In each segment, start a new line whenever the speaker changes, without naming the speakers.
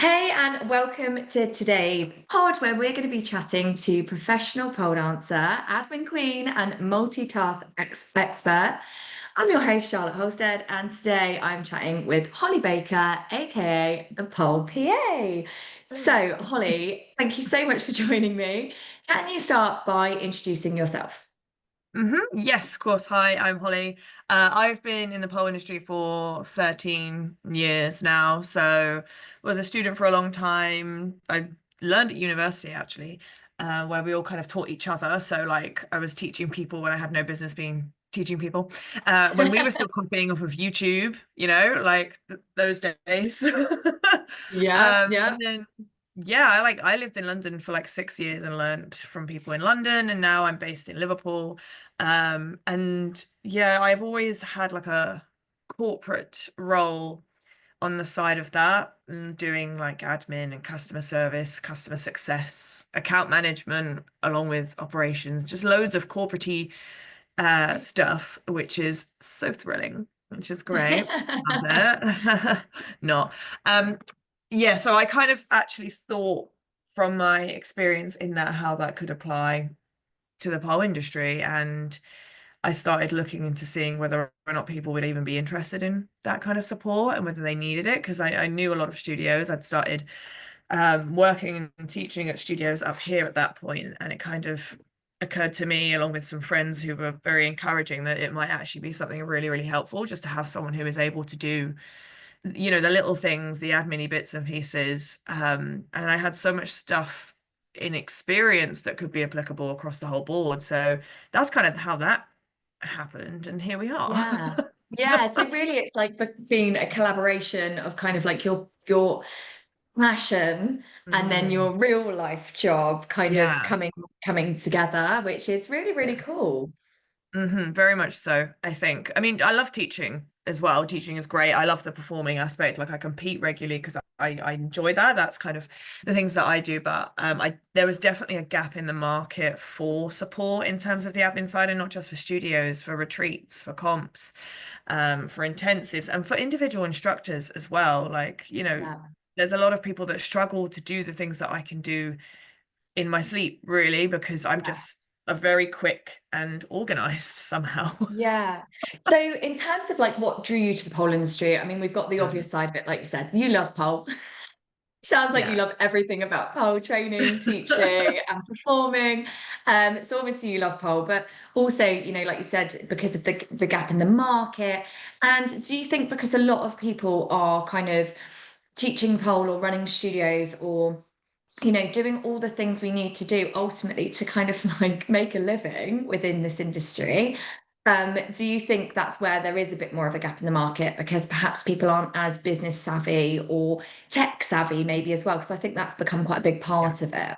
Hey, and welcome to today's pod where we're going to be chatting to professional pole dancer, admin queen, and multitask expert. I'm your host, Charlotte Holstead, and today I'm chatting with Holly Baker, aka the Pole PA. So, Holly, thank you so much for joining me. Can you start by introducing yourself?
Yes, of course. Hi, I'm Holly. I've been in the pole industry for 13 years now. So was a student for a long time. I learned at university actually, where we all kind of taught each other. So like I was teaching people when I had no business being teaching people. When we were still copying off of YouTube, like th those days.
Yeah, yeah.
And then yeah, I lived in London for like 6 years and learned from people in London, and now I'm based in Liverpool. And yeah, I've always had like a corporate role on the side of that, doing like admin and customer service, customer success, account management, along with operations, just loads of corporate stuff, which is so thrilling, which is great. Love it. Not. Um, yeah, so I kind of actually thought from my experience in that how that could apply to the pole industry. And I started looking into seeing whether or not people would even be interested in that kind of support and whether they needed it. Because I knew a lot of studios. I'd started working and teaching at studios up here at that point, and it kind of occurred to me, along with some friends who were very encouraging, that it might actually be something really, really helpful just to have someone who is able to do the little things, the admin bits and pieces. And I had so much stuff in experience that could be applicable across the whole board. So that's kind of how that happened. And here we are.
Yeah. Yeah. So really it's like being a collaboration of kind of like your passion and then
Mhm.
your real life job kind of
Yeah.
coming together, which is really, really
Yeah.
cool.
Very much so, I think. I mean, I love teaching as well. Teaching is great. I love the performing aspect. Like I compete regularly because I enjoy that. That's kind of the things that I do. But I there was definitely a gap in the market for support in terms of the admin side, and not just for studios, for retreats, for comps, for intensives, and for individual instructors as well. Like,
Yeah.
there's a lot of people that struggle to do the things that I can do in my sleep, really, because I'm
Yeah.
just a very quick and organized somehow.
Yeah. So in terms of like what drew you to the pole industry, I mean, we've got the
Mm.
obvious side of it, like you said, you love pole. Sounds like you
Yeah.
love everything about pole training, teaching, and performing. So obviously you love pole, but also, like you said, because of the gap in the market. And do you think because a lot of people are kind of teaching pole or running studios or doing all the things we need to do ultimately to kind of like make a living within this industry. Do you think that's where there is a bit more of a gap in the market because perhaps people aren't as business savvy or tech savvy maybe as well? Because I think that's become quite a big
Yeah.
part of it.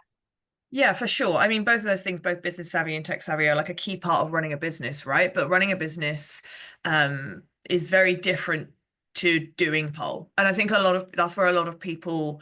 Yeah, for sure. I mean, both of those things, both business savvy and tech savvy, are like a key part of running a business, right? But running a business is very different to doing pole. And I think that's where a lot of people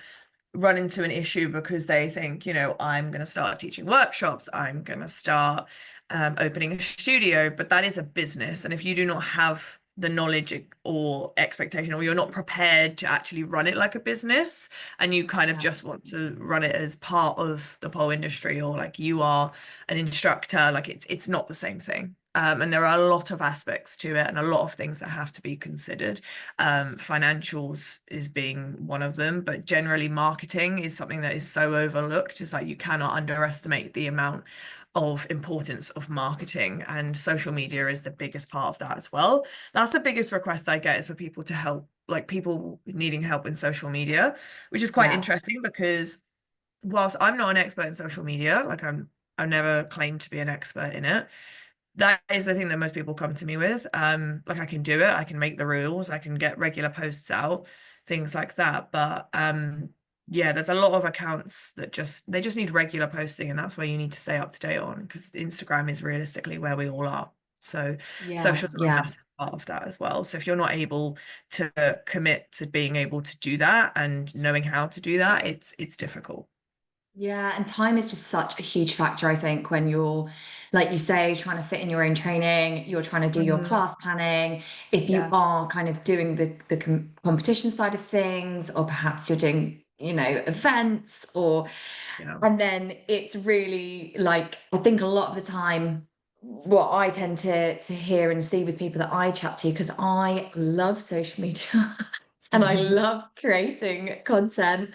run into an issue because they think, I'm going to start teaching workshops, I'm going to start opening a studio, but that is a business. And if you do not have the knowledge or expectation, or you're not prepared to actually run it like a business, and you kind of
Yeah.
just want to run it as part of the pole industry, or like you are an instructor, like it's not the same thing. And there are a lot of aspects to it and a lot of things that have to be considered. Financials is being one of them, but generally marketing is something that is so overlooked. It's like you cannot underestimate the amount of importance of marketing, and social media is the biggest part of that as well. That's the biggest request I get, is for people to help, like people needing help in social media, which is quite
Yeah.
interesting because whilst I'm not an expert in social media, like I've never claimed to be an expert in it, that is the thing that most people come to me with. Like I can do it, I can make the rules, I can get regular posts out, things like that. But yeah, there's a lot of accounts that just need regular posting, and that's where you need to stay up to date on, because Instagram is realistically where we all are. So
Yeah.
socials are a
Yeah.
massive part of that as well. So if you're not able to commit to being able to do that and knowing how to do that, it's difficult.
Yeah, and time is just such a huge factor, I think, when you're, like you say, trying to fit in your own training, you're trying to do your
Mhm.
class planning. If you
Yeah.
are kind of doing the competition side of things, or perhaps you're doing, you know, events or,
Yeah.
and then it's really like, I think a lot of the time, what I tend to hear and see with people that I chat to, because I love social media and I
Mhm.
love creating content.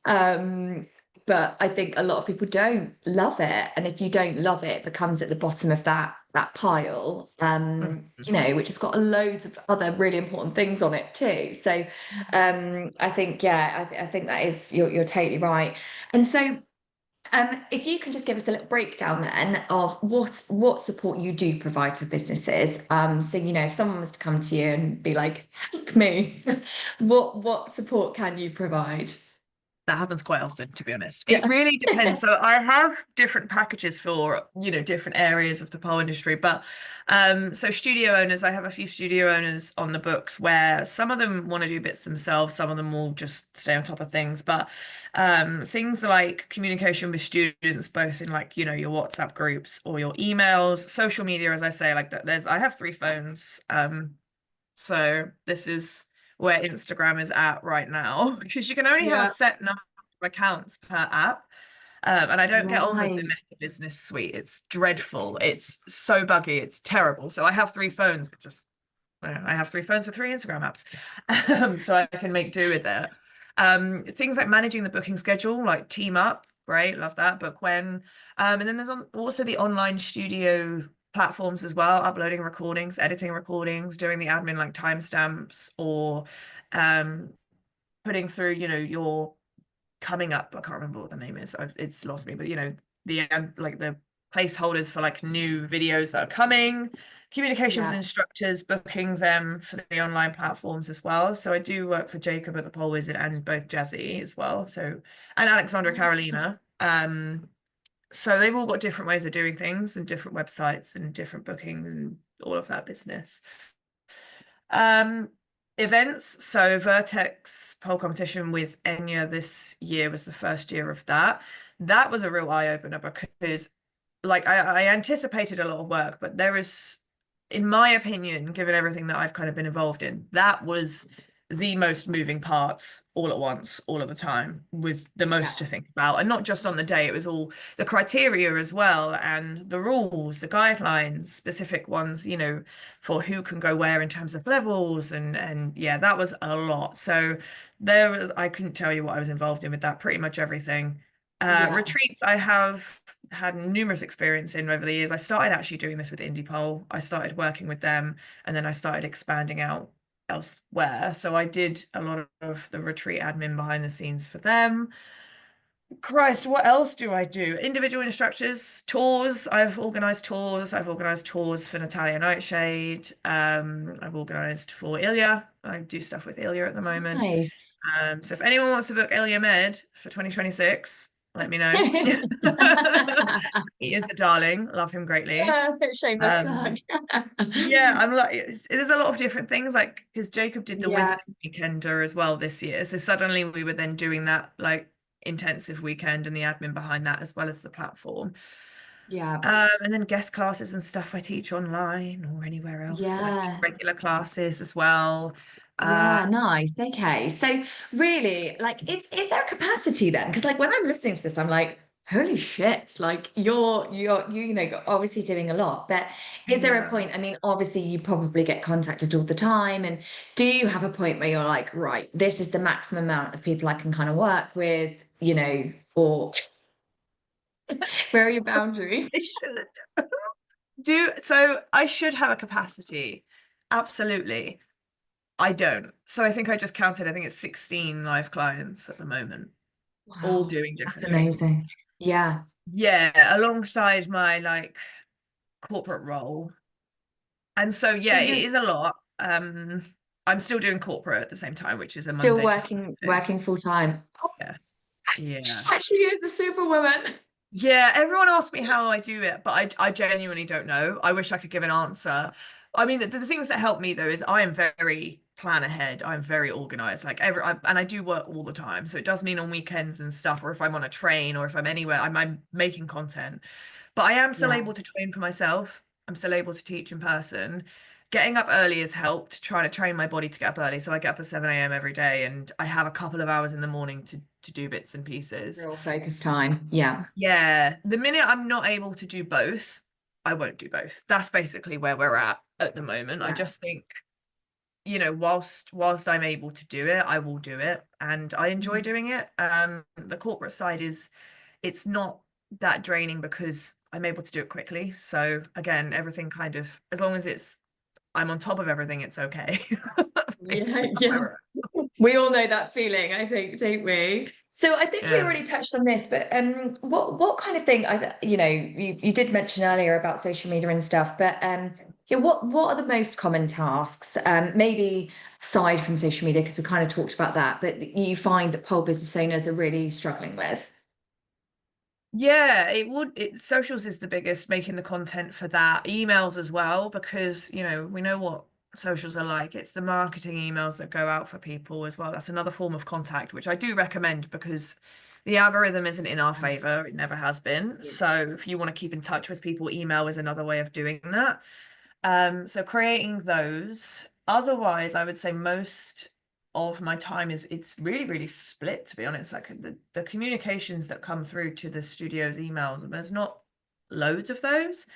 Um, but I think a lot of people don't love it. And if you don't love it, it becomes at the bottom of that pile,
Mhm.
you know, which has got loads of other really important things on it too. So I think, yeah, I think that is, you're totally right. And so if you can just give us a little breakdown then of what support you do provide for businesses. So you know, if someone was to come to you and be like, "Help me," what support can you provide?
That happens quite often, to be honest. It
Yeah.
really depends. So I have different packages for, different areas of the pole industry. But so studio owners, I have a few studio owners on the books where some of them want to do bits themselves, some of them will just stay on top of things. But things like communication with students, both in like, your WhatsApp groups or your emails, social media, as I say, like that I have three phones. So this is where Instagram is at right now because you can only have a
Yeah.
set number of accounts per app. And I don't get on with the
Right.
Meta Business Suite. It's dreadful. It's so buggy. It's terrible. So I have three phones, I have three phones for three Instagram apps. So I can make do with that. Things like managing the booking schedule, like Team Up, great, love that. Book when. And then there's also the online studio platforms as well, uploading recordings, editing recordings, doing the admin like timestamps or um, putting through, your coming up. I can't remember what the name is. It's lost me, but the like the placeholders for like new videos that are coming, communication with
Yeah.
instructors, booking them for the online platforms as well. So I do work for Jacob at the Pole Wizard and both Jazzy as well. So and Alexandra Carolina. So they've all got different ways of doing things and different websites and different booking and all of that business. Um, Events. So Vertex pole competition with Enya this year was the first year of that. That was a real eye opener because like I anticipated a lot of work, but there is, in my opinion, given everything that I've kind of been involved in, that was the most moving parts all at once, all of the time, with the
Yeah.
most to think about. And not just on the day, it was all the criteria as well, and the rules, the guidelines, specific ones, for who can go where in terms of levels. And yeah, that was a lot. So I couldn't tell you what I was involved in with that, pretty much everything.
Yeah.
Retreats, I have had numerous experience in over the years. I started actually doing this with Indie Pole. I started working with them and then I started expanding out elsewhere. So I did a lot of the retreat admin behind the scenes for them. Christ, what else do I do? Individual instructors, tours. I've organized tours. I've organized tours for Natalia Nightshade. I've organized for Ilya. I do stuff with Ilya at the moment.
Nice.
So if anyone wants to book Ilya Med for 2026, let me know. He is a darling. Love him greatly.
Yeah, shameless plug.
Um, yeah, I'm like, there's a lot of different things, like because Jacob did the
Yeah.
Wizard Weekender as well this year. So suddenly we were then doing that like intensive weekend and the admin behind that as well as the platform.
Yeah.
And then guest classes and stuff I teach online or anywhere else. And I teach
Yeah.
regular classes as well.
Yeah,
Um,
nice. Okay. So really, like, is there a capacity then? Because like when I'm listening to this, I'm like, holy shit, like you know, you're obviously doing a lot, but is there a
yeah.
point? I mean, obviously you probably get contacted all the time. And do you have a point where you're like, right, this is the maximum amount of people I can kind of work with, you know, or where are your
I
boundaries?
should do so I should have a capacity. Absolutely. I don't. So I think I just counted, I think it's 16 live clients at the moment, all
Wow,
doing
that's
different things.
amazing. Yeah.
Yeah, alongside my like corporate role. And so
So
yeah, it
you're
is a lot. I'm still doing corporate at the same time, which is a
still
Monday to Friday.
working full time.
Yeah.
She
Yeah.
actually is a superwoman.
Yeah, everyone asks me how I do it, but I genuinely don't know. I wish I could give an answer. I mean, the things that help me though is I am very plan ahead. I'm very organized. Like and I do work all the time. So it does mean on weekends and stuff, or if I'm on a train or if I'm anywhere, I'm making content. But I am still
Yeah.
able to train for myself. I'm still able to teach in person. getting up early has helped, trying to train my body to get up early. So I get up at 7 a.m. every day, and I have a couple of hours in the morning to do bits and pieces.
Real focus time. Yeah.
Yeah, the minute I'm not able to do both, I won't do both. That's basically where we're at the moment. I
Yeah.
just think, whilst I'm able to do it, I will do it, and I enjoy
Mhm.
doing it. The corporate side it's not that draining because I'm able to do it quickly. So again, everything kind of, as long as I'm on top of everything, it's okay.
Yeah,
Basically, that's where
yeah.
we're at.
We all know that feeling, I think, don't we? So I think we
Yeah.
already touched on this, but what kind of thing you did mention earlier about social media and stuff, but yeah, what are the most common tasks? Maybe aside from social media, because we kind of talked about that, but you find that pole business owners are really struggling with.
Yeah, socials is the biggest, making the content for that. Emails as well, because, we know what socials are like. It's the marketing emails that go out for people as well. That's another form of contact, which I do recommend because the algorithm isn't in our favor. It never has been.
Yeah.
So if you want to keep in touch with people, email is another way of doing that. So creating those. Otherwise, I would say most of my time it's really, really split, to be honest. Like the communications that come through to the studio's emails, and there's not loads of those,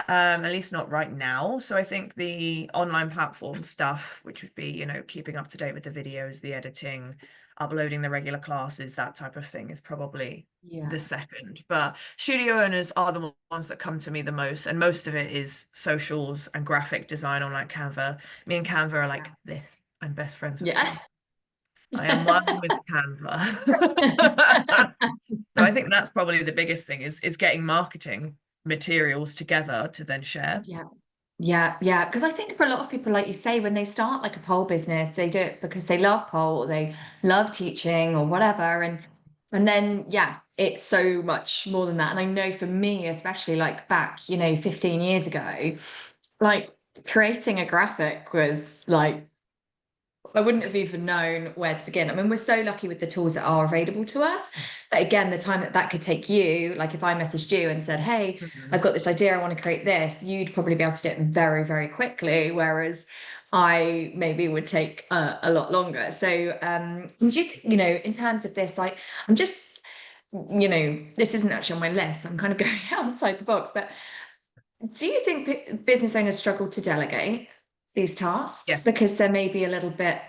at least not right now. So I think the online platform stuff, which would be, keeping up to date with the videos, the editing, uploading the regular classes, that type of thing is probably the
Yeah.
second. But studio owners are the ones that come to me the most, and most of it is socials and graphic design on like Canva. Me and Canva are like
Yeah.
this. I'm best friends with
Yeah.
Canva. I am one with Canva. So I think that's probably the biggest thing is getting marketing materials together to then share.
Yeah. Yeah, yeah. Because I think for a lot of people, like you say, when they start like a pole business, they do it because they love pole or they love teaching or whatever. And then yeah, it's so much more than that. And I know for me, especially like back, 15 years ago, like creating a graphic was like I wouldn't have even known where to begin. I mean, we're so lucky with the tools that are available to us. But again, the time that that could take you, like if I messaged you and said, "Hey, I've
Mhm.
got this idea, I want to create this," you'd probably be able to do it very, very quickly. Whereas I maybe would take a lot longer. So, do you think, in terms of this, like, I'm just, this isn't actually on my list. I'm kind of going outside the box, but do you think business owners struggle to delegate these tasks
Yeah,
because they're maybe a little bit,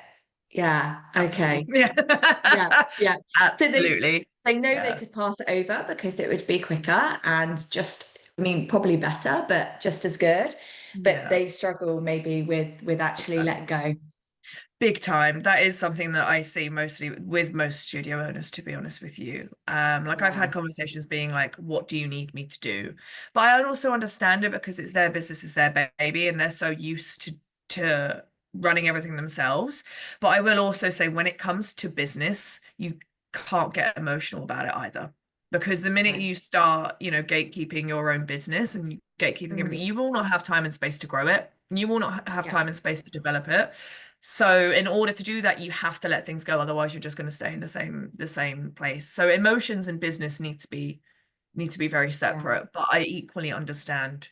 yeah,
absolutely.
okay,
Yeah.
yeah, yeah. So
Absolutely.
they know they
Yeah.
could pass it over because it would be quicker and just, I mean, probably better, but just as good. But
Yeah,
they struggle maybe with actually letting
exactly.
go.
Big time. That is something that I see mostly with most studio owners, to be honest with you. Like I've
Yeah,
had conversations being like, what do you need me to do? But I also understand it because it's their business, it's their baby, and they're so used to running everything themselves. But I will also say when it comes to business, you can't get emotional about it either. Because the minute
no.
you start, gatekeeping your own business and gatekeeping everything,
Mm,
you will not have time and space to grow it. You will not have
yeah,
time and space to develop it. So in order to do that, you have to let things go. Otherwise, you're just going to stay in the same place. So emotions and business need to be very
yeah,
separate. But I equally understand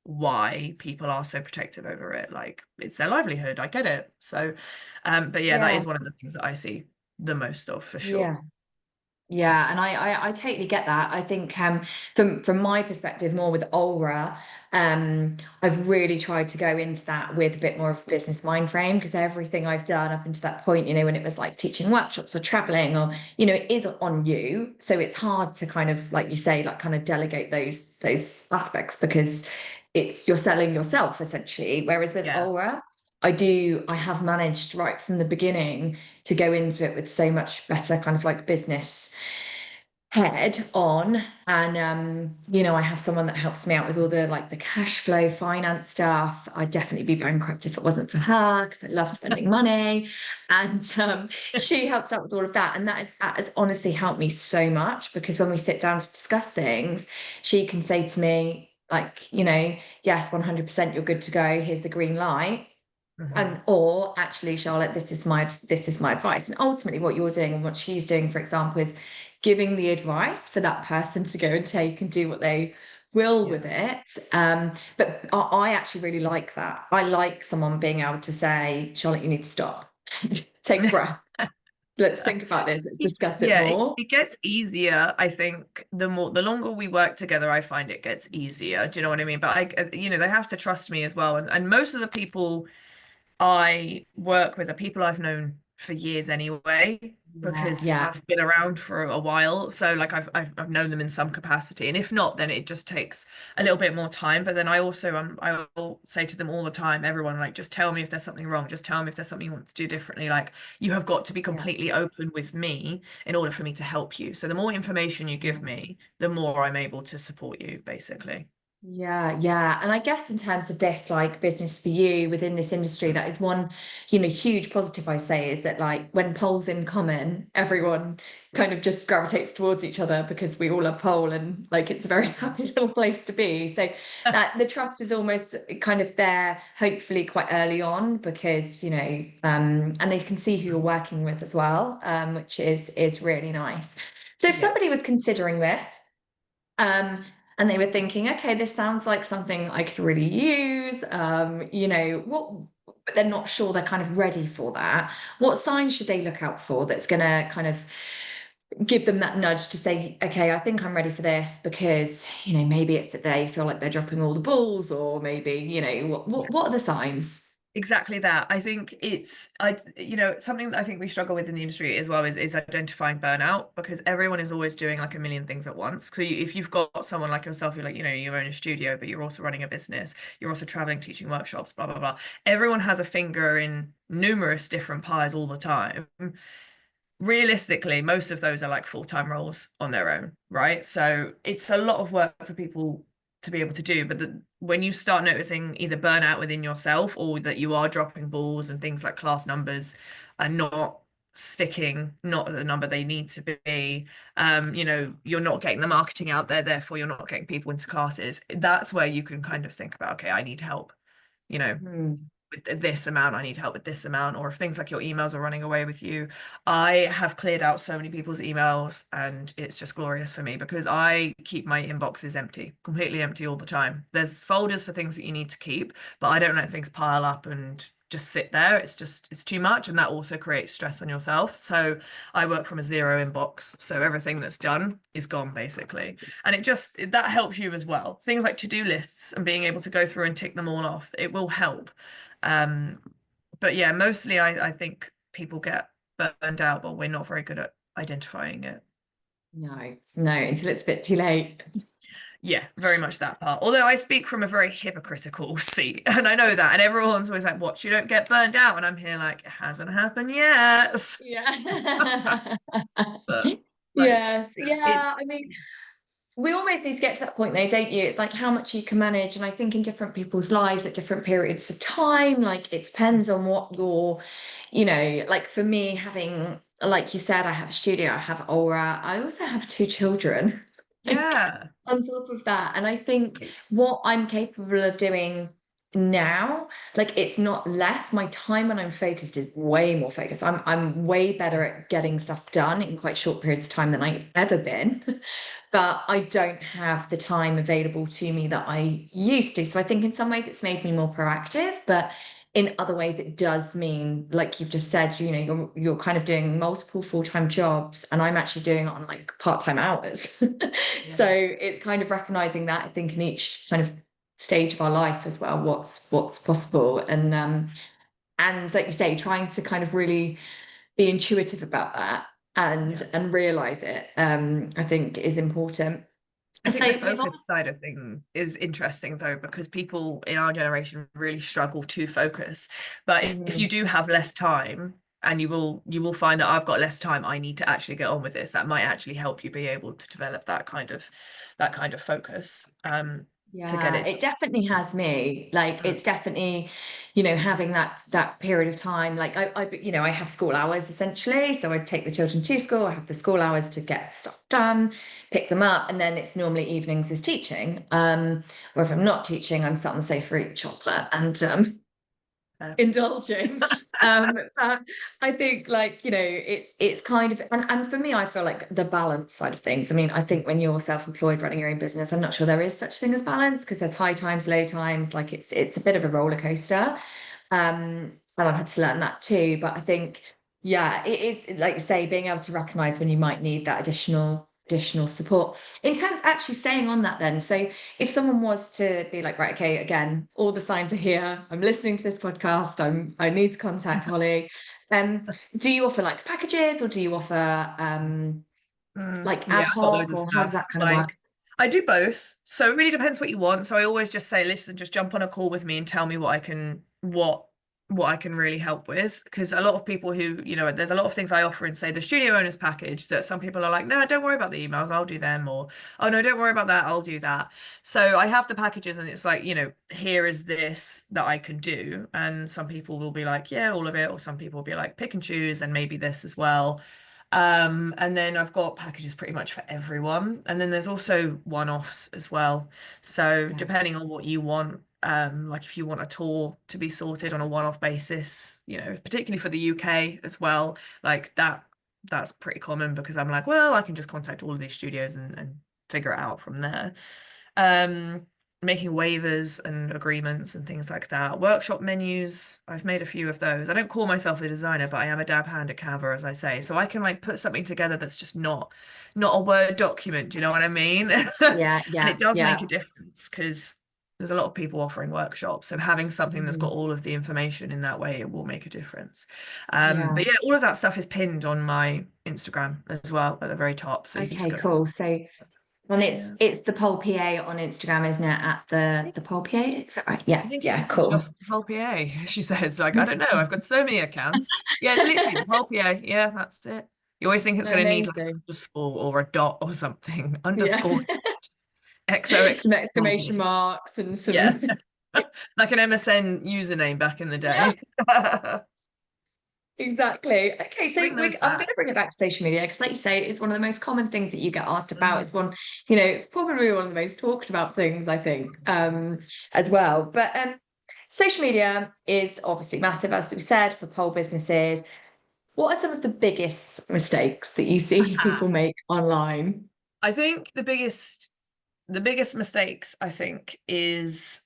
why people are so protective over it. Like it's their livelihood. I get it. So, but yeah, that
yeah,
is one of the things that I see the most of for sure.
yeah. Yeah, and I totally get that. I think from my perspective, more with Aura, I've really tried to go into that with a bit more of a business mind frame because everything I've done up until that point, when it was like teaching workshops or traveling or, it is on you. So it's hard to kind of, like you say, like kind of delegate those aspects because you're selling yourself essentially. Whereas with
Yeah.
Aura, I have managed right from the beginning to go into it with so much better kind of like business head on. And I have someone that helps me out with all the like the cash flow finance stuff. I'd definitely be bankrupt if it wasn't for her because I love spending money. And she helps out with all of that. And that has honestly helped me so much because when we sit down to discuss things, she can say to me, like, yes, 100% you're good to go. Here's the green light.
Mhm.
And or actually, Charlotte, this is my advice. And ultimately what you're doing and what she's doing, for example, is giving the advice for that person to go and take and do what they will
Yeah.
with it. But I actually really like that. I like someone being able to say, Charlotte, you need to stop. Take a breath. Let's think about this. Let's discuss it
Yeah,
more.
it gets easier. I think the longer we work together, I find it gets easier. Do you know what I mean? But they have to trust me as well. And most of the people I work with are people I've known for years anyway,
Yeah,
because
yeah,
I've been around for a while. So like I've known them in some capacity. And if not, then it just takes a little bit more time. But then I will say to them all the time, everyone, like, just tell me if there's something wrong. Just tell me if there's something you want to do differently. Like, you have got to be
yeah.
completely open with me in order for me to help you. So the more information you give me, the more I'm able to support you, basically.
Yeah, yeah. And I guess in terms of this, like business for you within this industry, that is one, huge positive I say is that like when pole's in common, everyone kind of just gravitates towards each other because we all love pole and like it's a very
Yeah.
happy little place to be. So that the trust is almost kind of there, hopefully quite early on because, and they can see who you're working with as well, which is really nice. So if
Yeah.
somebody was considering this, and they were thinking, okay, this sounds like something I could really use. But they're not sure they're kind of ready for that. What signs should they look out for that's going to kind of give them that nudge to say, okay, I think I'm ready for this because, maybe it's that they feel like they're dropping all the balls, or maybe, what are the signs?
Exactly that. I think something that I think we struggle with in the industry as well is identifying burnout, because everyone is always doing like a million things at once. So if you've got someone like yourself, you're like, you own a studio, but you're also running a business, you're also traveling, teaching workshops, blah, blah, blah. Everyone has a finger in numerous different pies all the time. Realistically, most of those are like full-time roles on their own, right? So it's a lot of work for people to be able to do. But when you start noticing either burnout within yourself or that you are dropping balls and things like class numbers are not sticking, not at the number they need to be, you're not getting the marketing out there, therefore you're not getting people into classes. That's where you can kind of think about, okay, I need help, you know,
Hmm.
with this amount, I need help with this amount. Or if things like your emails are running away with you, I have cleared out so many people's emails and it's just glorious for me because I keep my inboxes empty, completely empty all the time. There's folders for things that you need to keep, but I don't let things pile up and just sit there. It's too much, and that also creates stress on yourself. So I work from a zero inbox, so everything that's done is gone basically. And that helps you as well. Things like to-do lists and being able to go through and tick them all off, it will help. um, but yeah, mostly I think people get burned out, but we're not very good at identifying it.
No, no, until it's a bit too late.
Yeah, very much that part. Although I speak from a very hypocritical seat, and I know that, and everyone's always like, "What? You don't get burned out?" And I'm here like, "It hasn't happened yet."
Yeah.
But like,
Yes, yeah.
it's
I mean, we always need to get to that point though, don't you? It's like how much you can manage. And I think in different people's lives at different periods of time, like it depends on what like for me, having, like you said, I have a studio, I have Aura, I also have two children. Like
yeah,
on top of that. And I think what I'm capable of doing now, like it's not less. My time when I'm focused is way more focused. I'm way better at getting stuff done in quite short periods of time than I've ever been. But I don't have the time available to me that I used to. So I think in some ways it's made me more proactive, but in other ways it does mean, like you've just said, you're kind of doing multiple full-time jobs, and I'm actually doing it on like part-time hours.
yeah,
So it's kind of recognizing that, I think, in each kind of stage of our life as well, what's possible. And like you say, trying to kind of really be intuitive about that and
yeah.
and realize it, I think is important.
I
So
think the
if I
focus side of thing is interesting though, because people in our generation really struggle to focus. But if you
Mm,
do have less time, and you will find that I've got less time, I need to actually get on with this. That might actually help you be able to develop that kind of focus to get
yeah,
it
it definitely has me. Like
done.
it's definitely, having that period of time. Like I have school hours essentially. So I take the children to school, I have the school hours to get stuff done, pick them up, and then it's normally evenings is teaching. Or if I'm not teaching, I'm sat on the sofa eating chocolate and indulging. But I think like, you know, it's kind of and for me, I feel like the balance side of things. I mean, I think when you're self-employed running your own business, I'm not sure there is such thing as balance because there's high times, low times, like it's a bit of a roller coaster. And I've had to learn that too. But I think, yeah, it is like you say, being able to recognize when you might need that additional support. In terms actually staying on that then, so if someone was to be like, right, okay, again, all the signs are here. I'm listening to this podcast. I need to contact Holly. Do you offer like packages or do you offer like
Yeah,
ad
I've got
hoc
loads of
or how does
stuff.
that kind of work?
Like, I do both. So it really depends what you want. So I always just say, listen, just jump on a call with me and tell me what I can really help with. Because a lot of people who, you know, there's a lot of things I offer in, say, the studio owners package that some people are like, no, don't worry about the emails, I'll do them. Or, oh no, don't worry about that, I'll do that. So I have the packages and it's like, you know, here is this that I can do. And some people will be like, yeah, all of it. Or some people will be like, pick and choose and maybe this as well. And then I've got packages pretty much for everyone. And then there's also one-offs as well. So
Yeah,
depending on what you want, like if you want a tour to be sorted on a one-off basis, you know, particularly for the UK as well, like that's pretty common because I'm like, well, I can just contact all of these studios and figure it out from there. Um, Making waivers and agreements and things like that. Workshop menus, I've made a few of those. I don't call myself a designer, but I am a dab hand at Canva, as I say. So I can like put something together that's just not a Word document, do you know what I mean?
yeah,
And
yeah,
it does make
yeah.
a difference because there's a lot of people offering workshops and having something that's got
Mhm.
all of the information in that way, it will make a difference.
Yeah.
But yeah, all of that stuff is pinned on my Instagram as well at the very top. So you can just
Okay,
go,
cool. So and
yeah.
it's the Pole PA on Instagram, isn't it? At the Pole PA, is that right?
I
Yeah,
think it
yeah,
is
cool.
just the whole PA. She says, like, I don't know, I've got so many accounts. Yeah, it's literally the whole PA. Yeah, that's it. You always think it's going to need like an
Amazing.
underscore or a dot or something.
Yeah.
Underscore XOX.
Some exclamation marks and
Yeah.
some
Like an MSN username back in the
yeah,
day.
exactly. Okay, so
Bring those
I'm going
back.
to bring it back to social media because, like you say, it's one of the most common things that you get asked about. It's
Mm.
one, you know, it's probably one of the most talked about things, I think, as well. But social media is obviously massive, as we said, for pole businesses. What are some of the biggest mistakes that you see people make online?
I think the biggest mistakes I think is,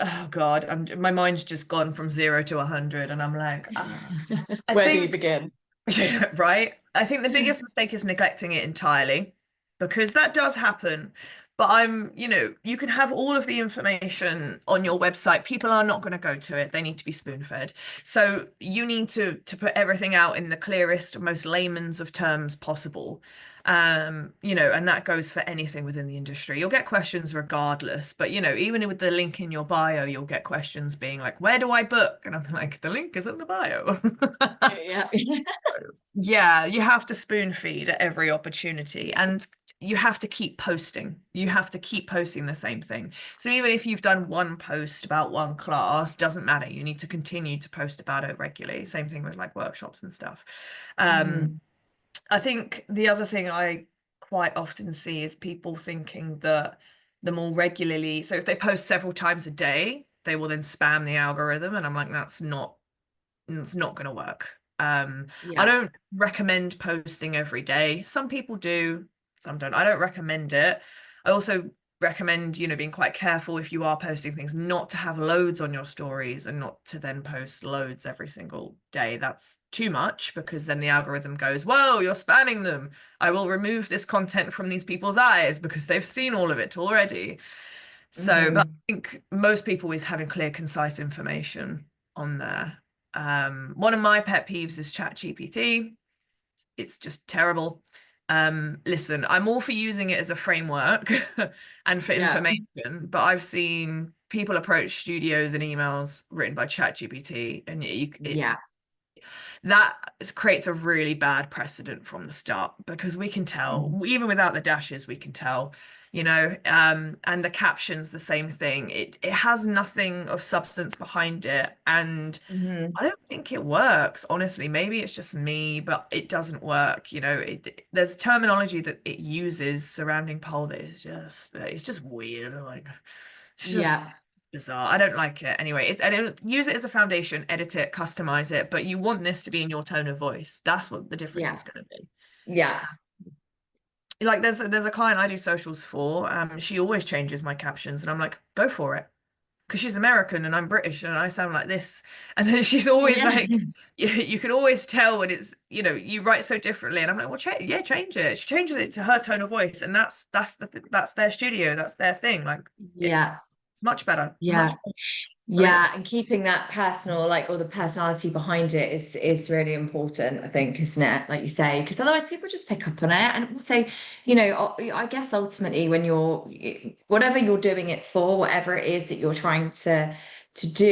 oh God, my mind's just gone from 0 to 100 and I'm like, I
Where do you
think
begin?
yeah, right. I think the biggest mistake is neglecting it entirely because that does happen. But you can have all of the information on your website. People are not going to go to it. They need to be spoon-fed. So you need to put everything out in the clearest, most layman's of terms possible. And that goes for anything within the industry. You'll get questions regardless, but even with the link in your bio, you'll get questions being like, where do I book? And I'm like, the link is in the bio.
Yeah.
Yeah, you have to spoon feed at every opportunity and you have to keep posting. You have to keep posting the same thing. So even if you've done one post about one class, doesn't matter. You need to continue to post about it regularly. Same thing with like workshops and stuff. Um,
Mhm.
I think the other thing I quite often see is people thinking that the more regularly, so if they post several times a day, they will then spam the algorithm. And I'm like, it's not going to work. I
Yeah.
don't recommend posting every day. Some people do, some don't. I don't recommend it. I also recommend, being quite careful if you are posting things, not to have loads on your stories and not to then post loads every single day. That's too much because then the algorithm goes, whoa, you're spamming them. I will remove this content from these people's eyes because they've seen all of it already. So, but I
Hmm.
think most people is having clear, concise information on there. One of my pet peeves is ChatGPT. It's just terrible. Listen, I'm all for using it as a framework and for
Yeah.
information, but I've seen people approach studios and emails written by ChatGPT, and
Yeah.
that creates a really bad precedent from the start because we can tell,
Mhm.
even without the dashes, we can tell, and the captions the same thing. It has nothing of substance behind it, and
Mhm.
I don't think it works, honestly. Maybe it's just me, but it doesn't work. There's terminology that it uses surrounding pole that is just it's just weird. Like it's just
Yeah.
bizarre. I don't like it anyway. Use it as a foundation, edit it, customize it, but you want this to be in your tone of voice. That's what the difference
Yeah.
is going to be.
Yeah.
Like there's a client I do socials for. She always changes my captions, and I'm like, go for it, because she's American and I'm British and I sound like this. And then she's always
Yeah.
like, you can always tell when it's, you write so differently. And I'm like, well, change it. She changes it to her tone of voice, and that's their studio, that's their thing. Like it,
Yeah.
much better, much
Yeah.
more relatable.
Yeah, and keeping that personal, like, or the personality behind it is really important, I think, isn't it? Like you say, because otherwise people just pick up on it. And also, I guess ultimately when whatever you're doing it for, whatever it is that you're trying to do,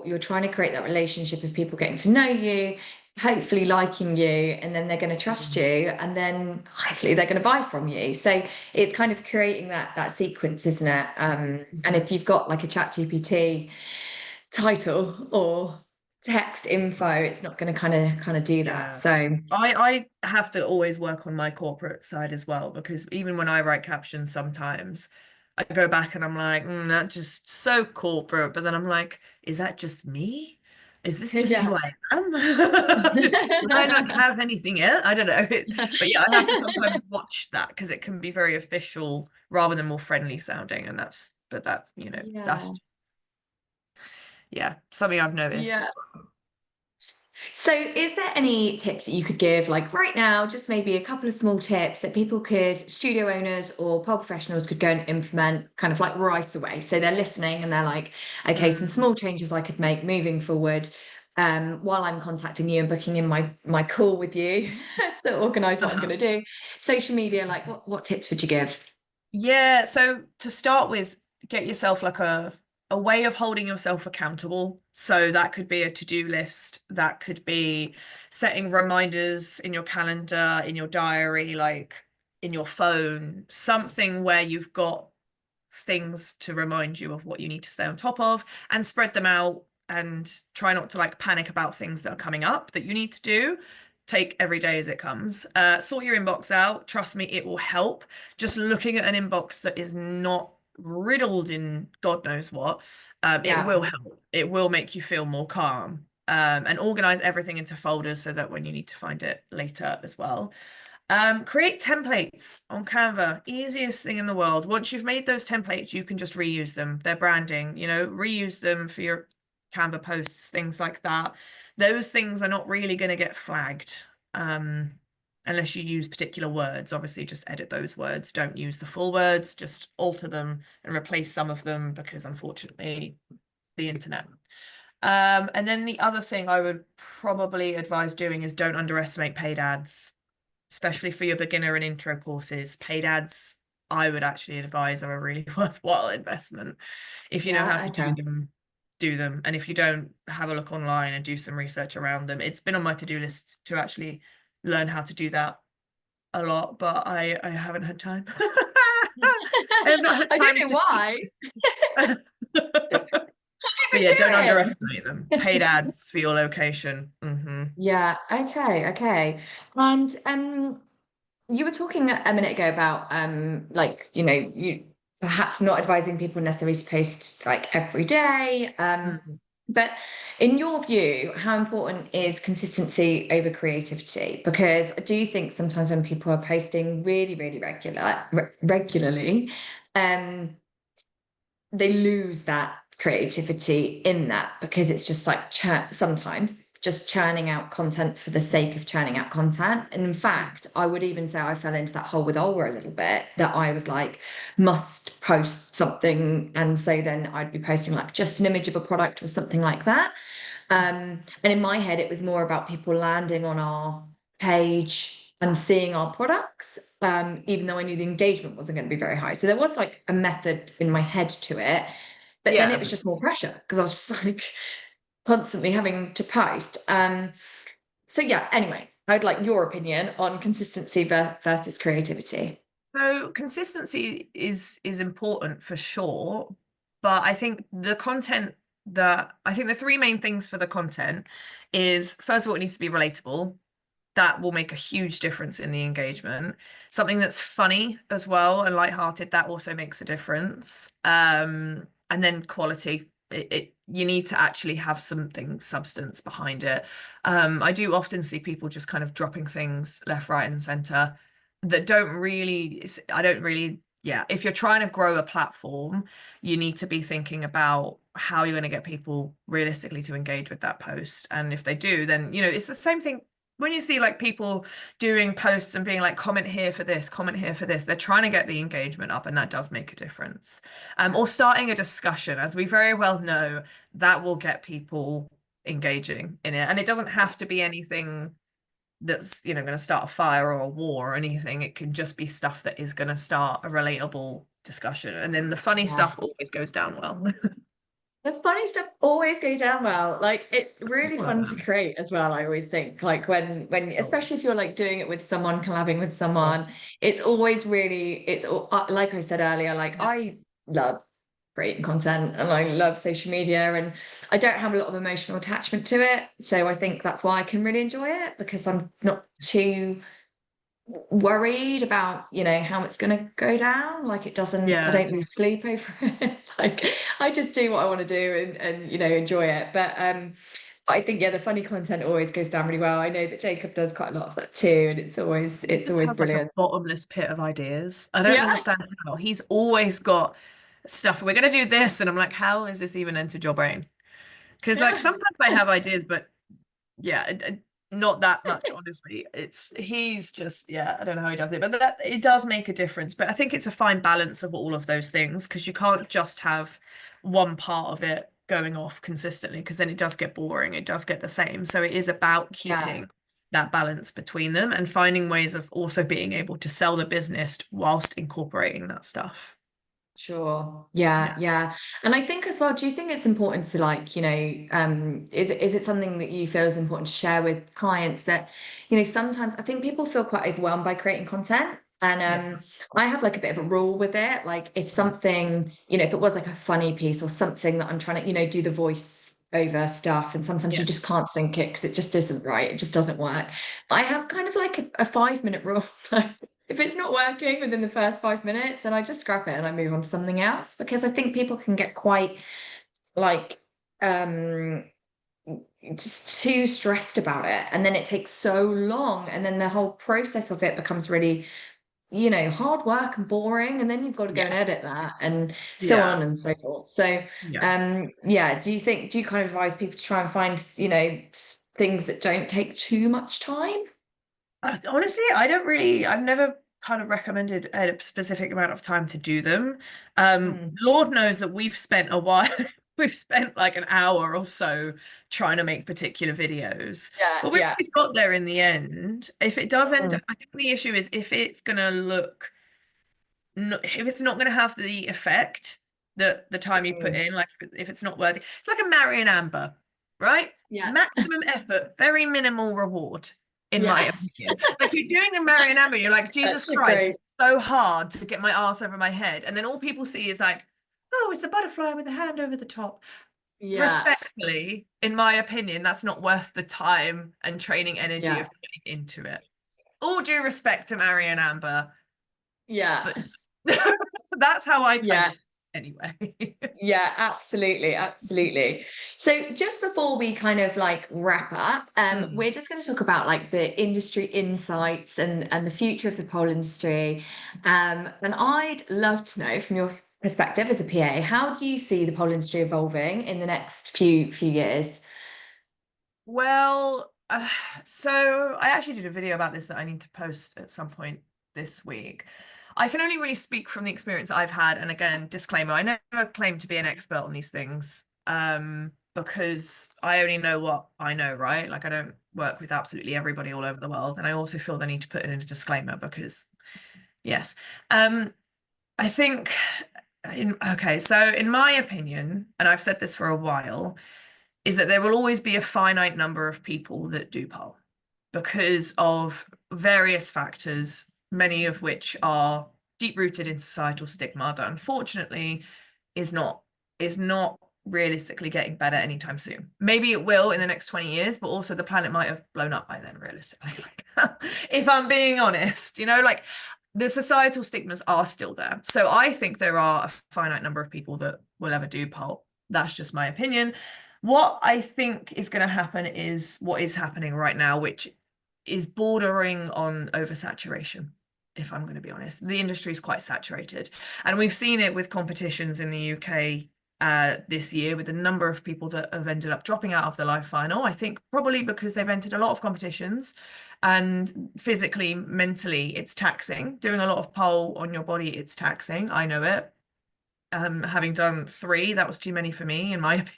you're trying to create that relationship of people getting to know you, hopefully liking you, and then they're going to trust you, and then hopefully they're going to buy from you. So it's kind of creating that sequence, isn't it? And if you've got like a chat GPT title or text info, it's not going to kind of do that.
Yeah.
So
I have to always work on my corporate side as well, because even when I write captions, sometimes I go back and I'm like, that's just so corporate. But then I'm like, is that just me? Is this just who
yeah.
I am? Would I not have anything else? I don't know. But yeah, I have to sometimes watch that, because it can be very official rather than more friendly sounding. And that's,
Yeah.
that's, yeah, something I've noticed
Yeah.
as well.
So, is there any tips that you could give, like right now, just maybe a couple of small tips that people could, studio owners or pole professionals could go and implement kind of like right away? So they're listening and they're like, okay, some
Mm.
small changes I could make moving forward, while I'm contacting you and booking in my call with you to organize what I'm
Uh-huh.
going to do. Social media, like what tips would you give?
Yeah, so to start with, get yourself like a way of holding yourself accountable. So that could be a to-do list, that could be setting reminders in your calendar, in your diary, like in your phone, something where you've got things to remind you of what you need to stay on top of, and spread them out, and try not to like panic about things that are coming up that you need to do. Take every day as it comes. Sort your inbox out. Trust me, it will help. Just looking at an inbox that is not riddled in God knows what, it
Yeah,
will help. It will make you feel more calm. And organize everything into folders so that when you need to find it later as well. Create templates on Canva, easiest thing in the world. Once you've made those templates, you can just reuse them. They're branding, reuse them for your Canva posts, things like that. Those things are not really going to get flagged, unless you use particular words. Obviously, just edit those words. Don't use the full words, just alter them and replace some of them, because unfortunately, the internet. And then the other thing I would probably advise doing is don't underestimate paid ads, especially for your beginner and intro courses. Paid ads, I would actually advise, are a really worthwhile investment. If you know how
yeah,
to
okay.
do them. And if you don't, have a look online and do some research around them. It's been on my to-do list to actually learn how to do that a lot, but I haven't had time. I have not had
I don't
time
know
to keep.
why.
But
What
yeah, don't
have you been
underestimate them. Paid ads for your location.
Yeah, okay, okay. And you were talking a minute ago about like, you perhaps not advising people necessarily to post like every day.
Mhm.
But in your view, how important is consistency over creativity? Because I do think sometimes when people are posting really, really regularly, um, they lose that creativity in that, because it's just like sometimes just churning out content for the sake of churning out content. And in fact, I would even say I fell into that hole with Olga a little bit, that I was like, must post something. And so then I'd be posting like just an image of a product or something like that. And in my head, it was more about people landing on our page and seeing our products, even though I knew the engagement wasn't going to be very high. So there was like a method in my head to it, but then it
Yeah.
was just more pressure because I was just like constantly having to post. So yeah, anyway, I'd like your opinion on consistency versus creativity.
So consistency is important for sure, but I think the three main things for the content is, first of all, it needs to be relatable. That will make a huge difference in the engagement. Something that's funny as well and lighthearted, that also makes a difference. And then quality. You need to actually have something substance behind it. I do often see people just kind of dropping things left, right, and center that don't really, I don't really, yeah. If you're trying to grow a platform, you need to be thinking about how you're going to get people realistically to engage with that post. And if they do, then, it's the same thing when you see like people doing posts and being like, comment here for this, comment here for this, they're trying to get the engagement up, and that does make a difference. Or starting a discussion, as we very well know, that will get people engaging in it. And it doesn't have to be anything that's, going to start a fire or a war or anything. It can just be stuff that is going to start a relatable discussion. And then the funny
Yeah.
stuff always goes down well.
The funny stuff always goes down well. Like it's really fun to create as well. I always think like when especially if you're like doing it with someone, collabing with someone, it's always really like I said earlier, like I love creating content and I love social media and I don't have a lot of emotional attachment to it. So I think that's why I can really enjoy it because I'm not too worried about how it's going to go down. Like it doesn't, I
Yeah.
don't lose sleep over it. Like I just do what I want to do and enjoy it. But I think the funny content always goes down really well. I know that Jacob does quite a lot of that too, and it's
Just
always
has like a
brilliant.
bottomless pit of ideas. I don't
Yeah.
understand how. He's always got stuff. We're going to do this. And I'm like, how is this even entered your brain? Because like
Yeah.
sometimes I have ideas, but yeah, not that much, honestly. He's just, yeah, I don't know how he does it, but that it does make a difference. But I think it's a fine balance of all of those things because you can't just have one part of it going off consistently because then it does get boring. It does get the same. So it is about
Yeah.
keeping that balance between them and finding ways of also being able to sell the business whilst incorporating that stuff.
Sure. Yeah,
Yeah.
yeah. And I think as well, do you think it's important to like, is it something that you feel is important to share with clients that, sometimes I think people feel quite overwhelmed by creating content. And
Yeah.
I have like a bit of a rule with it. Like if something, if it was like a funny piece or something that I'm trying to, do the voice over stuff, and sometimes you
Yeah.
just can't sync it because it just isn't right. It just doesn't work. I have kind of like a 5 minute rule. If it's not working within the first 5 minutes, then I just scrap it and I move on to something else because I think people can get quite like um just too stressed about it and then it takes so long and then the whole process of it becomes really hard work and boring and then you've got to go and
Yeah.
edit that and so on
Yeah.
and so forth. So
Yeah.
yeah, do you kind of advise people to try and find things that don't take too much time?
Honestly, I've never kind of recommended a specific amount of time to do them.
Mm.
Lord knows that we've spent a while, we've spent like an hour or so trying to make particular videos,
Yeah,
but we've
yeah.
always got there in the end. If it does end
Mm,
up, I think the issue is if it's gonna look, if it's not gonna have the effect that the time you put
mm.
in, like if it's not worthy, it's like a Mary and Amber, right?
Yeah.
Maximum effort, very minimal reward, in my
Yeah.
opinion. Like you're doing a Mary and Amber, you're like, Jesus
That's a
Christ,
great.
it's so hard to get my ass over my head. And then all people see is like, oh, it's a butterfly with a hand over the top.
Yeah.
Respectfully, in my opinion, that's not worth the time and training energy
Yeah.
of putting into it. All due respect to Mary and Amber,
Yeah.
but that's how I kind
Yeah.
of anyway.
Yeah, absolutely, absolutely. So just before we kind of like wrap up,
Hmm.
we're just going to talk about like the industry insights and the future of the pole industry. And I'd love to know from your perspective as a PA, how do you see the pole industry evolving in the next few years?
Well, so I actually did a video about this that I need to post at some point this week. I can only really speak from the experience I've had, and again, disclaimer, I never claim to be an expert on these things, because I only know what I know, right? Like I don't work with absolutely everybody all over the world, and I also feel the need to put in a disclaimer because, yes, I think okay, so in my opinion, and I've said this for a while, is that there will always be a finite number of people that do pole because of various factors, many of which are deep rooted in societal stigma that unfortunately is not is not realistically getting better anytime soon. Maybe it will in the next 20 years, but also the planet might have blown up by then, realistically. If I'm being honest, like the societal stigmas are still there. So I think there are a finite number of people that will ever do pulp. That's just my opinion. What I think is going to happen is what is happening right now, which is bordering on oversaturation, if I'm going to be honest. The industry is quite saturated. And we've seen it with competitions in the UK this year, with the number of people that have ended up dropping out of the live final. I think probably because they've entered a lot of competitions, and physically, mentally, it's taxing. Doing a lot of pole on your body, it's taxing. I know it. Having done 3, that was too many for me, in my opinion.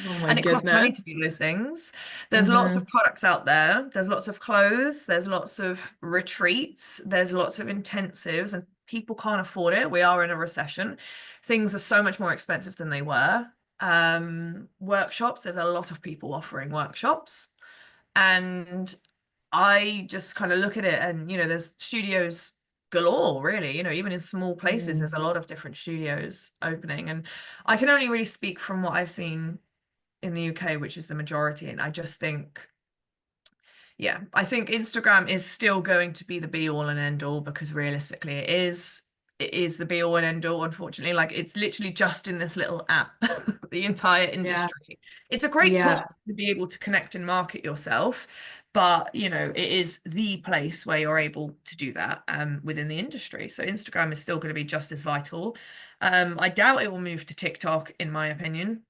Oh my
And it costs money to
goodness.
do those things. There's lots
Hmm.
of products out there. There's lots of clothes. There's lots of retreats. There's lots of intensives, and people can't afford it. We are in a recession. Things are so much more expensive than they were. Workshops, there's a lot of people offering workshops. And I just kind of look at it, and there's studios galore, really. Even in small places,
Mm.
there's a lot of different studios opening. And I can only really speak from what I've seen in the UK, which is the majority. And I just think, yeah, I think Instagram is still going to be the be all and end all, because realistically it is the be all and end all, unfortunately. Like, it's literally just in this little app, the entire
Yeah,
industry. It's a great tool
yeah,
to be able to connect and market yourself, but it is the place where you're able to do that within the industry. So Instagram is still going to be just as vital. I doubt it will move to TikTok, in my opinion.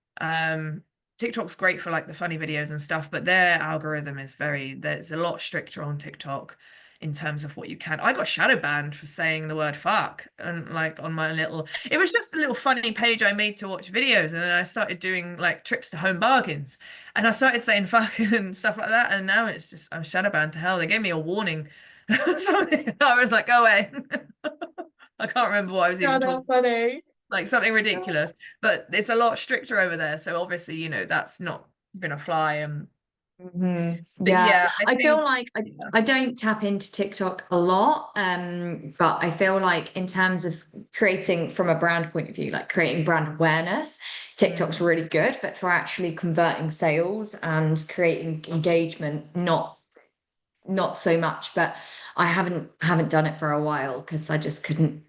TikTok's great for like the funny videos and stuff, but their algorithm is there's a lot stricter on TikTok in terms of what you can. I got shadow banned for saying the word fuck, and like on my it was just a little funny page I made to watch videos, and then I started doing like trips to Home Bargains, and I started saying fuck and stuff like that, and now it's just, I'm shadow banned to hell. They gave me a warning. Something. I was like, go away. I can't remember what I was
yeah,
even
that's
talking,
funny.
like something
Yeah.
ridiculous, but it's a lot stricter over there. So obviously, that's not gonna fly.
Hmm.
But
Yeah,
yeah, I
I feel
think,
like
yeah.
I don't tap into TikTok a lot, but I feel like in terms of creating from a brand point of view, like creating brand awareness, TikTok's
Mm.
really good, but for actually converting sales and creating engagement, not so much. But I haven't done it for a while because I just couldn't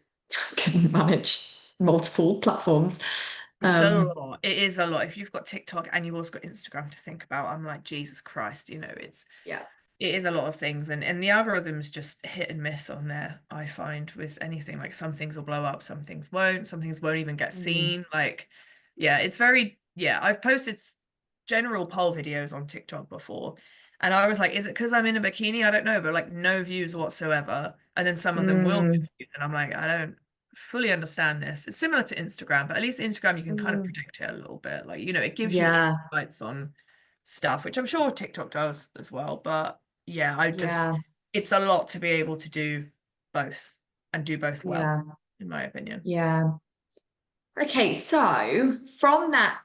manage multiple platforms.
It's a
Um,
lot. It is a lot. If you've got TikTok and you've also got Instagram to think about, I'm like, Jesus Christ,
yeah,
it is a lot of things, and the algorithms just hit and miss on there. I find with anything, like some things will blow up, some things won't even get
mm,
seen. Like, yeah, it's very, yeah, I've posted general poll videos on TikTok before, and I was like, is it because I'm in a bikini? I don't know, but like no views whatsoever. And then some of them will get
mm,
views, and I'm like, I don't fully understand this. It's similar to Instagram, but at least Instagram you can kind of
mm,
predict it a little bit. Like, it gives you
yeah,
insights on stuff, which I'm sure TikTok does as well. But yeah,
yeah,
it's a lot to be able to do both, and do both well,
yeah,
in my opinion.
yeah. Okay, so from that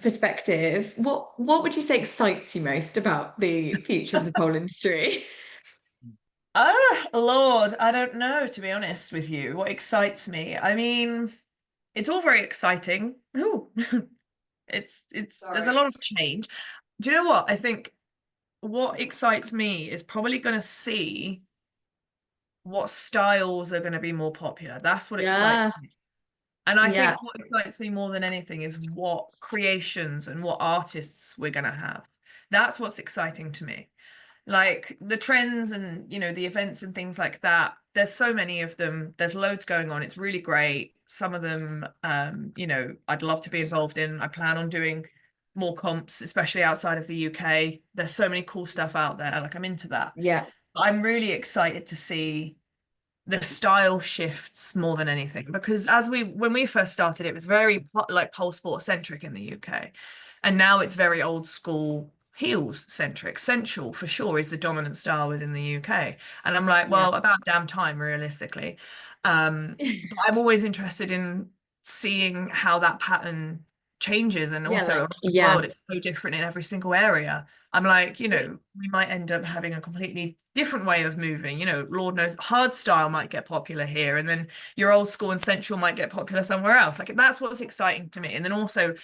perspective, what would you say excites you most about the future of the pole industry?
Lord, I don't know, to be honest with you. What excites me? I mean, it's all very exciting. Ooh. There's a
Sorry.
lot of change. Do you know what? I think what excites me is probably going to see what styles are going to be more popular. That's what excites
Yeah,
me. And I
yeah,
think what excites me more than anything is what creations and what artists we're going to have. That's what's exciting to me. Like the trends and, the events and things like that. There's so many of them. There's loads going on. It's really great. Some of them, I'd love to be involved in. I plan on doing more comps, especially outside of the UK. There's so many cool stuff out there. Like, I'm into that.
yeah,
I'm really excited to see the style shifts more than anything, because when we first started, it was very like pole sport centric in the UK, and now it's very old school heels centric. Sensual for sure is the dominant style within the UK, and I'm like,
yeah.
well, about damn time, realistically. But I'm always interested in seeing how that pattern changes, and
Yeah,
also
like
around the
yeah.
world it's so different in every single area. I'm like, we might end up having a completely different way of moving. Lord knows, hard style might get popular here, and then your old school and sensual might get popular somewhere else. Like, that's what's exciting to me. And then also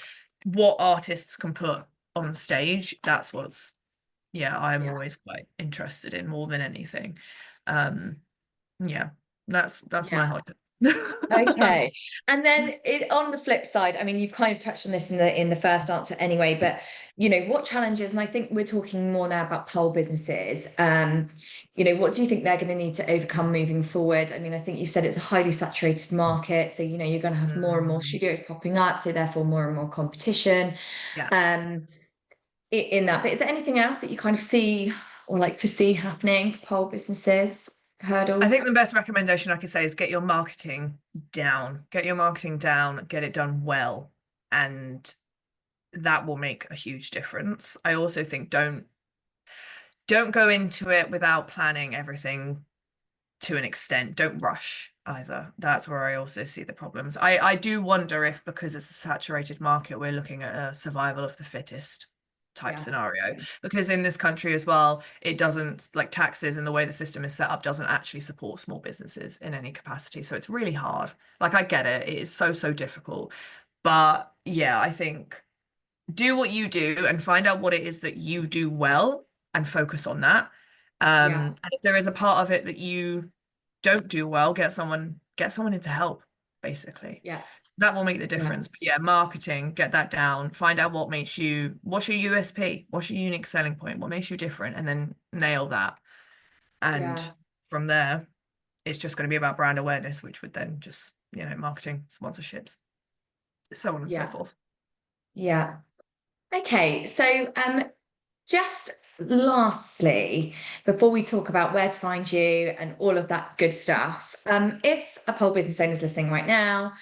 what artists can put on stage. That's what's, yeah, I'm
Yeah,
always quite interested in more than anything. Um, yeah, that's my
yeah.
hot.
Okay. And then on the flip side, I mean, you've kind of touched on this in the first answer anyway, but what challenges, and I think we're talking more now about pole businesses, what do you think they're going to need to overcome moving forward? I mean, I think you said it's a highly saturated market, so you're going to have more and more
Mm,
studios popping up, so therefore more and more competition.
yeah.
Um, in that, but is there anything else that you kind of see or like foresee happening for pole businesses,
I think
hurdles?
the best recommendation I could say is get your marketing down. Get your marketing down, get it done well, and that will make a huge difference. I also think don't go into it without planning everything to an extent. Don't rush either. That's where I also see the problems. I do wonder if because it's a saturated market, we're looking at a survival of the fittest type
Yeah,
scenario. Because in this country as well, it doesn't, like, taxes and the way the system is set up doesn't actually support small businesses in any capacity. So it's really hard. Like, I get it. It is so difficult. But yeah, I think do what you do and find out what it is that you do well and focus on that.
yeah,
And if there is a part of it that you don't do well, get someone in to help, basically.
yeah,
That will make the
yeah,
difference. But yeah, marketing, get that down, find out what's your USP, what's your unique selling point, what makes you different, and then nail that. And
yeah,
from there, it's just going to be about brand awareness, which would then just, marketing, sponsorships, so on and so
yeah,
forth.
yeah. Okay, so just lastly, before we talk about where to find you and all of that good stuff, if a pole business owner is listening right now,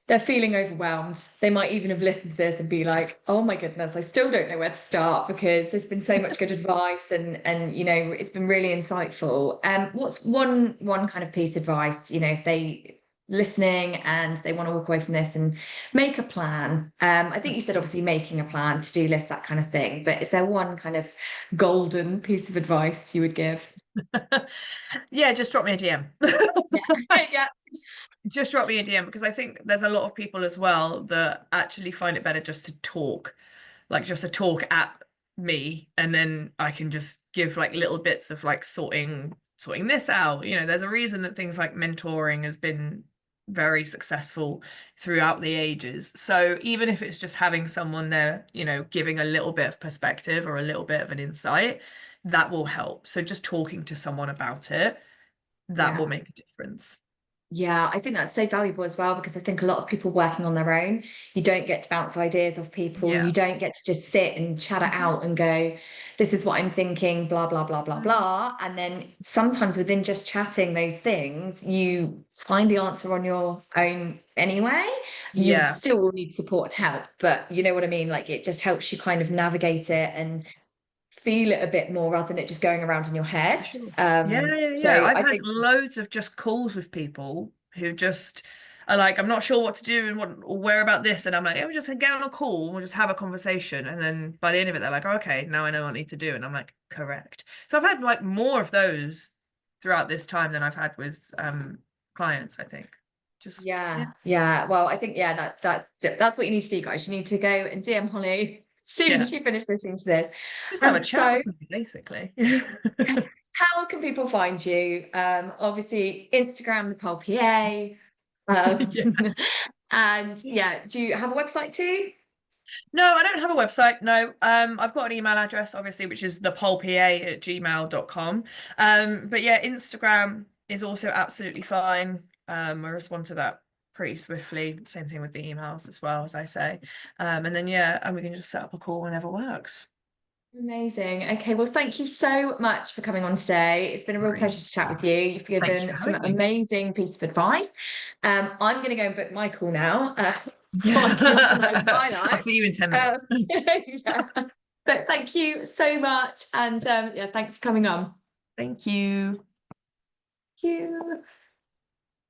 they're feeling overwhelmed. They might even have listened to this and be like, "Oh my goodness, I still don't know where to start because there's been so much good advice and it's been really insightful." What's one kind of piece of advice, if they listening and they want to walk away from this and make a plan? I think you said obviously making a plan, to-do list, that kind of thing, but is there one kind of golden piece of advice you would give?
Yeah, just drop me a DM.
Yeah, yeah,
Just drop me a DM because I think there's a lot of people as well that actually find it better just to talk, like just to talk at me, and then I can just give like little bits of like sorting this out. There's a reason that things like mentoring has been very successful throughout the ages. So even if it's just having someone there, giving a little bit of perspective or a little bit of an insight, that will help. So just talking to someone about it, that will
yeah.
make a difference.
Yeah, I think that's so valuable as well because I think a lot of people working on their own, you don't get to bounce ideas off people. You
Yeah.
don't get to just sit and chat it
Mhm.
out and go, this is what I'm thinking, blah, blah, blah, blah, blah. And then sometimes within just chatting those things, you find the answer on your own anyway. You
Yeah.
still will need support and help, but you know what I mean? Like it just helps you kind of navigate it and feel it a bit more rather than it just going around in your head.
Sure.
Um,
Yeah.
so
I've
I
had
think,
loads of just calls with people who just are like, I'm not sure what to do and what or where about this. And I'm like, yeah, we'll just get on a call, we'll just have a conversation. And then by the end of it, they're like, okay, now I know what I need to do. And I'm like, correct. So I've had like more of those throughout this time than I've had with clients, I think. Just yeah.
yeah, yeah. Well, I think that's what you need to do, guys. You need to go and DM Holly as soon as
Yeah.
you finish listening to this.
Just have a chat
So
with me, basically.
how can people find you? Obviously Instagram, the Pole PA. Um,
Yeah.
and yeah, do you have a website too?
No, I don't have a website. No. I've got an email address, obviously, which is thepolpa@gmail.com. But yeah, Instagram is also absolutely fine. I respond to that pretty swiftly. Same thing with the emails as well, as I say. And then yeah, and we can just set up a call whenever works.
Amazing. Okay, well, thank you so much for coming on today. It's been a real pleasure
Worries.
to chat with you. You've
Thank you
given
for
some
having me.
amazing piece of advice. I'm going to go and book my call now, so I can organise my
I'll
life.
see you in 10
Um,
minutes.
yeah. But thank you so much, and yeah, thanks for coming on.
Thank you.
Thank you.